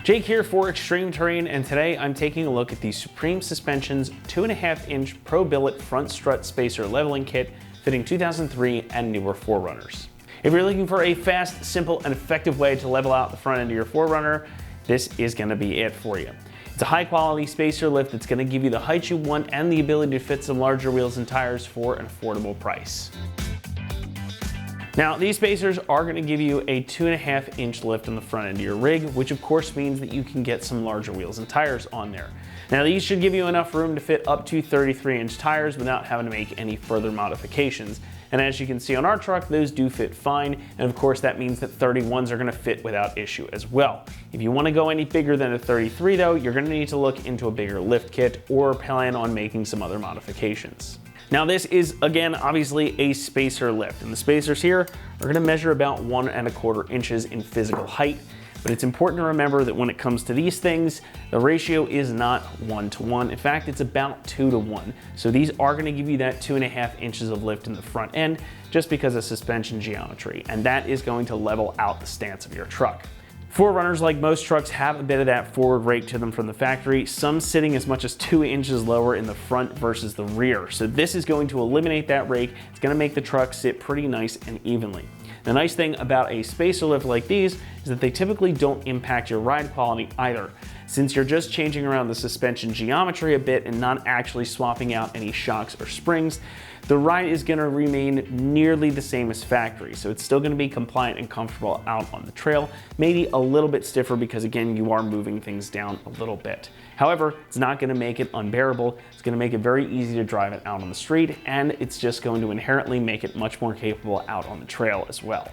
Jake here for Extreme Terrain, and today I'm taking a look at the Supreme Suspension's 2.5-inch Pro Billet front strut spacer leveling kit fitting 2003 and newer 4Runners. If you're looking for a fast, simple, and effective way to level out the front end of your 4Runner, this is going to be it for you. It's a high-quality spacer lift that's going to give you the height you want and the ability to fit some larger wheels and tires for an affordable price. Now, these spacers are going to give you a 2.5-inch lift on the front end of your rig, which of course means that you can get some larger wheels and tires on there. Now, these should give you enough room to fit up to 33-inch tires without having to make any further modifications. And as you can see on our truck, those do fit fine, and of course that means that 31s are going to fit without issue as well. If you want to go any bigger than a 33 though, you're going to need to look into a bigger lift kit or plan on making some other modifications. Now this is, again, obviously a spacer lift, and the spacers here are going to measure about 1¼ inches in physical height, but it's important to remember that when it comes to these things, the ratio is not 1:1. In fact, it's about 2:1. So these are going to give you that 2.5 inches of lift in the front end just because of suspension geometry, and that is going to level out the stance of your truck. 4Runners, like most trucks, have a bit of that forward rake to them from the factory, some sitting as much as 2 inches lower in the front versus the rear. So this is going to eliminate that rake. It's going to make the truck sit pretty nice and evenly. The nice thing about a spacer lift like these is that they typically don't impact your ride quality either, since you're just changing around the suspension geometry a bit and not actually swapping out any shocks or springs. The ride is going to remain nearly the same as factory, so it's still going to be compliant and comfortable out on the trail, maybe a little bit stiffer because, again, you are moving things down a little bit. However, it's not going to make it unbearable. It's going to make it very easy to drive it out on the street, and it's just going to inherently make it much more capable out on the trail as well.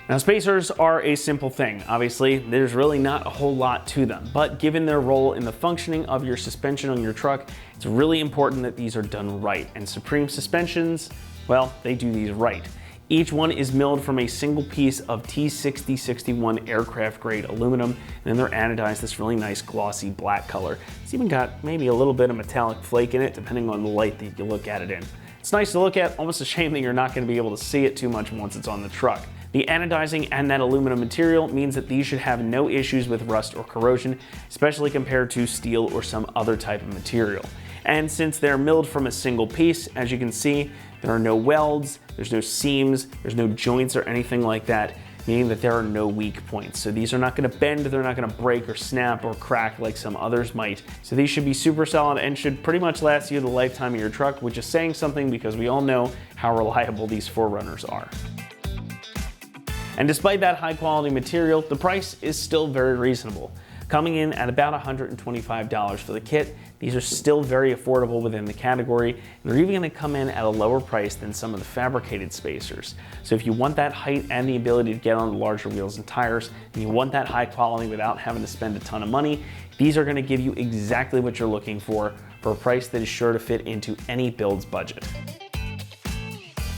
Now, spacers are a simple thing. Obviously, there's really not a whole lot to them, but given their role in the functioning of your suspension on your truck, it's really important that these are done right. And Supreme Suspensions, well, they do these right. Each one is milled from a single piece of T6061 aircraft grade aluminum, and then they're anodized this really nice glossy black color. It's even got maybe a little bit of metallic flake in it, depending on the light that you look at it in. It's nice to look at, almost a shame that you're not going to be able to see it too much once it's on the truck. The anodizing and that aluminum material means that these should have no issues with rust or corrosion, especially compared to steel or some other type of material. And since they're milled from a single piece, as you can see, there are no welds, there's no seams, there's no joints or anything like that, meaning that there are no weak points. So these are not going to bend, they're not going to break or snap or crack like some others might. So these should be super solid and should pretty much last you the lifetime of your truck, which is saying something because we all know how reliable these 4Runners are. And despite that high quality material, the price is still very reasonable. Coming in at about $125 for the kit, these are still very affordable within the category, and they're even going to come in at a lower price than some of the fabricated spacers. So if you want that height and the ability to get on the larger wheels and tires, and you want that high quality without having to spend a ton of money, these are going to give you exactly what you're looking for a price that is sure to fit into any build's budget.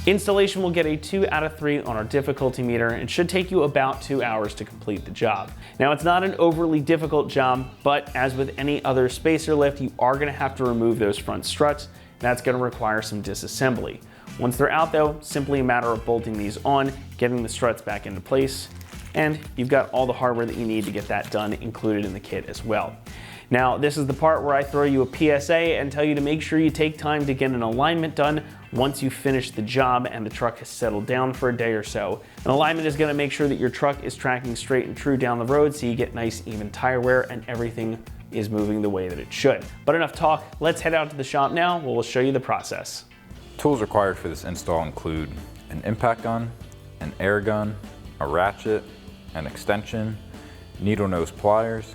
Installation will get a 2 out of 3 on our difficulty meter and should take you about 2 hours to complete the job. Now, it's not an overly difficult job, but as with any other spacer lift, you are going to have to remove those front struts. That's going to require some disassembly. Once they're out though, simply a matter of bolting these on, getting the struts back into place, and you've got all the hardware that you need to get that done included in the kit as well. Now, this is the part where I throw you a PSA and tell you to make sure you take time to get an alignment done once you finish the job and the truck has settled down for a day or so. An alignment is going to make sure that your truck is tracking straight and true down the road so you get nice even tire wear and everything is moving the way that it should. But enough talk, let's head out to the shop now where we'll show you the process. Tools required for this install include an impact gun, an air gun, a ratchet, an extension, needle nose pliers,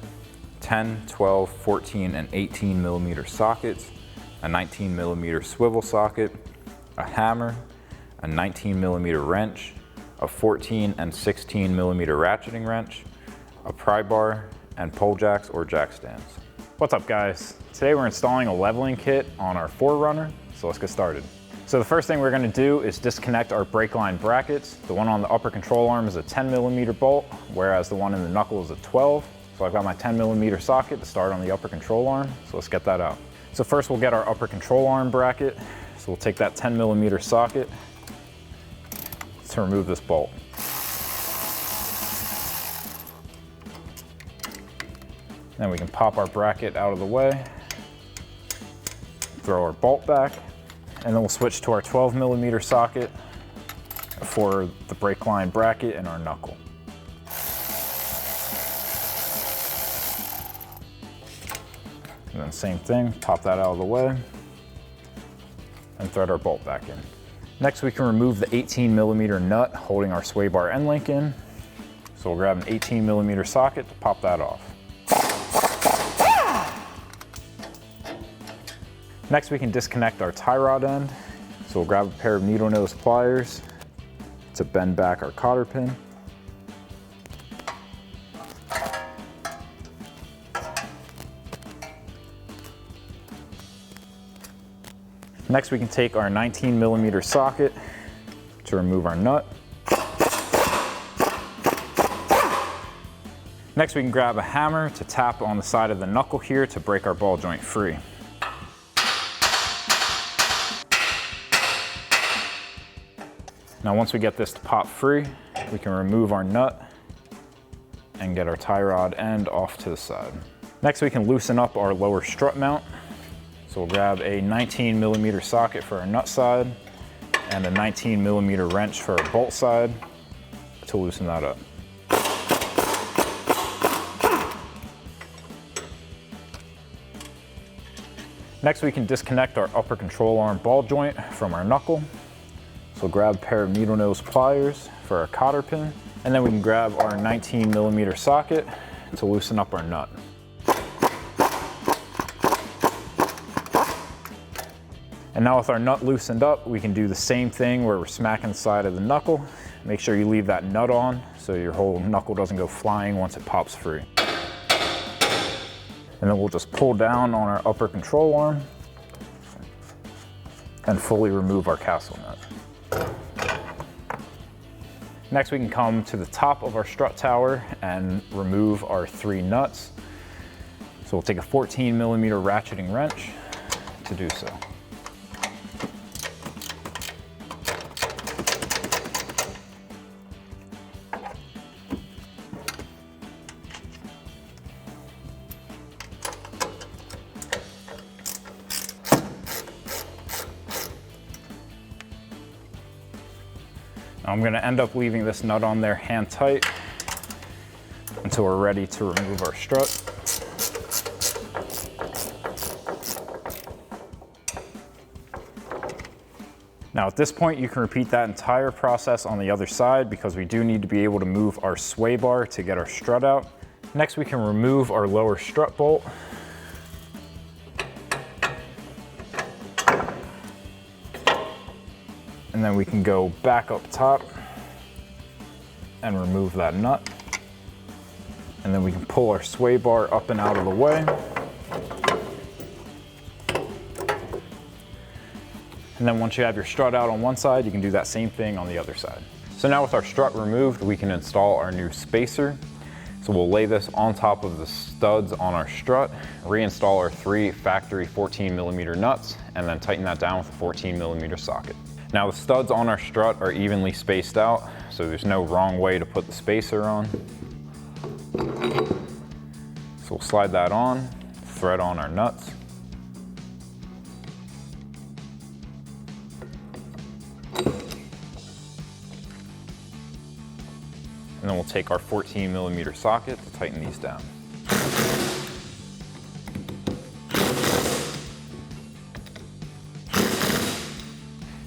10, 12, 14, and 18 millimeter sockets, a 19 millimeter swivel socket, a hammer, a 19 millimeter wrench, a 14 and 16 millimeter ratcheting wrench, a pry bar, and pole jacks or jack stands. What's up, guys? Today we're installing a leveling kit on our 4Runner, so let's get started. So the first thing we're going to do is disconnect our brake line brackets. The one on the upper control arm is a 10 millimeter bolt, whereas the one in the knuckle is a 12. So I've got my 10 millimeter socket to start on the upper control arm, so let's get that out. So first we'll get our upper control arm bracket. So we'll take that 10 millimeter socket to remove this bolt. Then we can pop our bracket out of the way, throw our bolt back, and then we'll switch to our 12mm socket for the brake line bracket and our knuckle. And then same thing, pop that out of the way, and thread our bolt back in. Next, we can remove the 18mm nut holding our sway bar end link in. So we'll grab an 18mm socket to pop that off. Next, we can disconnect our tie rod end. So we'll grab a pair of needle nose pliers to bend back our cotter pin. Next, we can take our 19mm socket to remove our nut. Next, we can grab a hammer to tap on the side of the knuckle here to break our ball joint free. Now, once we get this to pop free, we can remove our nut and get our tie rod end off to the side. Next, we can loosen up our lower strut mount. So we'll grab a 19mm socket for our nut side and a 19mm wrench for our bolt side to loosen that up. Next, we can disconnect our upper control arm ball joint from our knuckle. So grab a pair of needle nose pliers for our cotter pin, and then we can grab our 19mm socket to loosen up our nut. And now with our nut loosened up, we can do the same thing where we're smacking the side of the knuckle. Make sure you leave that nut on so your whole knuckle doesn't go flying once it pops free. And then we'll just pull down on our upper control arm and fully remove our castle nut. Next, we can come to the top of our strut tower and remove our 3 nuts. So we'll take a 14mm ratcheting wrench to do so. I'm going to end up leaving this nut on there hand tight until we're ready to remove our strut. Now at this point, you can repeat that entire process on the other side because we do need to be able to move our sway bar to get our strut out. Next, we can remove our lower strut bolt. And then we can go back up top and remove that nut. And then we can pull our sway bar up and out of the way. And then once you have your strut out on one side, you can do that same thing on the other side. So now with our strut removed, we can install our new spacer. So we'll lay this on top of the studs on our strut, reinstall our 3 factory 14mm nuts, and then tighten that down with a 14mm socket. Now the studs on our strut are evenly spaced out, so there's no wrong way to put the spacer on. So we'll slide that on, thread on our nuts. And then we'll take our 14mm socket to tighten these down.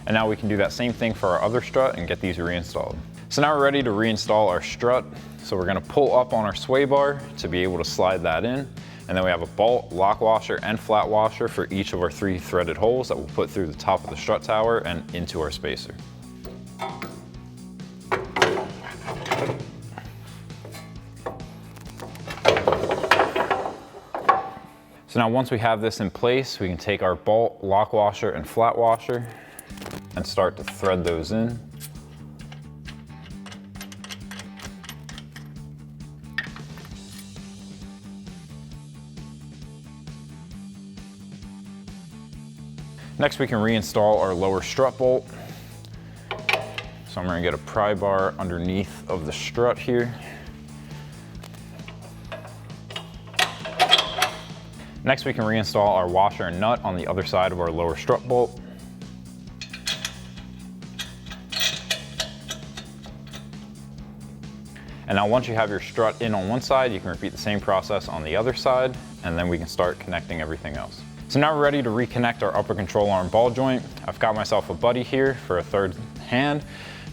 And now we can do that same thing for our other strut and get these reinstalled. So now we're ready to reinstall our strut. So we're gonna pull up on our sway bar to be able to slide that in. And then we have a bolt, lock washer, and flat washer for each of our 3 threaded holes that we'll put through the top of the strut tower and into our spacer. So now once we have this in place, we can take our bolt, lock washer, and flat washer and start to thread those in. Next, we can reinstall our lower strut bolt. So I'm going to get a pry bar underneath of the strut here. Next, we can reinstall our washer and nut on the other side of our lower strut bolt. And now once you have your strut in on one side, you can repeat the same process on the other side, and then we can start connecting everything else. So now we're ready to reconnect our upper control arm ball joint. I've got myself a buddy here for a third hand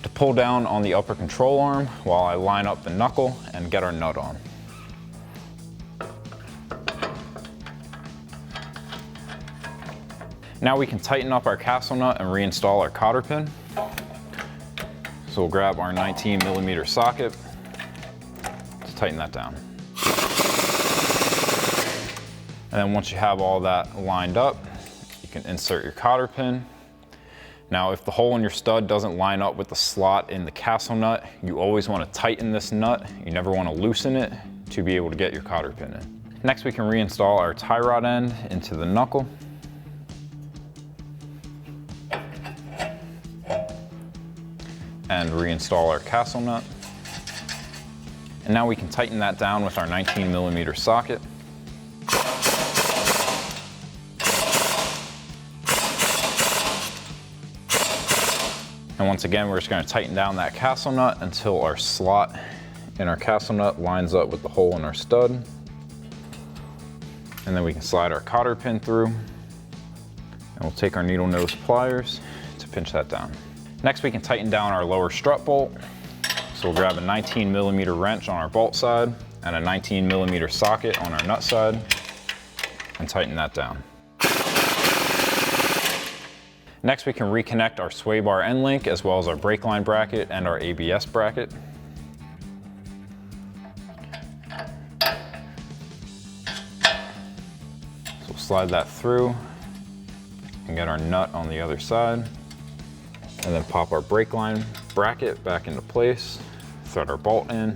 to pull down on the upper control arm while I line up the knuckle and get our nut on. Now we can tighten up our castle nut and reinstall our cotter pin. So we'll grab our 19mm socket to tighten that down. And then once you have all that lined up, you can insert your cotter pin. Now, if the hole in your stud doesn't line up with the slot in the castle nut, you always want to tighten this nut. You never want to loosen it to be able to get your cotter pin in. Next, we can reinstall our tie rod end into the knuckle. And reinstall our castle nut. And now we can tighten that down with our 19mm socket. And once again, we're just going to tighten down that castle nut until our slot in our castle nut lines up with the hole in our stud. And then we can slide our cotter pin through. And we'll take our needle nose pliers to pinch that down. Next, we can tighten down our lower strut bolt. So we'll grab a 19mm wrench on our bolt side and a 19mm socket on our nut side and tighten that down. Next, we can reconnect our sway bar end link as well as our brake line bracket and our ABS bracket. So we'll slide that through and get our nut on the other side. And then pop our brake line bracket back into place, thread our bolt in,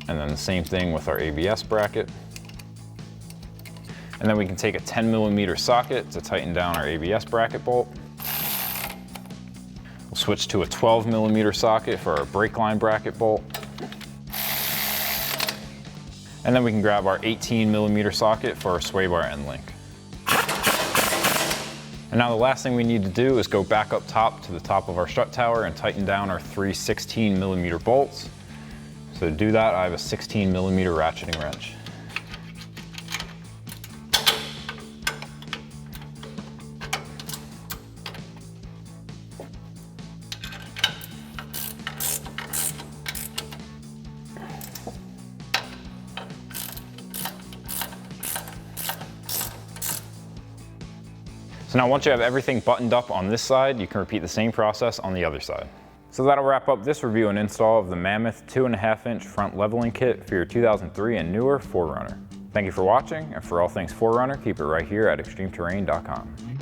and then the same thing with our ABS bracket. And then we can take a 10mm socket to tighten down our ABS bracket bolt. We'll switch to a 12mm socket for our brake line bracket bolt. And then we can grab our 18mm socket for our sway bar end link. And now the last thing we need to do is go back up top to the top of our strut tower and tighten down our 3 16mm bolts. So to do that, I have a 16mm ratcheting wrench. So now once you have everything buttoned up on this side, you can repeat the same process on the other side. So that'll wrap up this review and install of the Mammoth 2.5-inch front leveling kit for your 2003 and newer 4Runner. Thank you for watching, and for all things 4Runner, keep it right here at extremeterrain.com.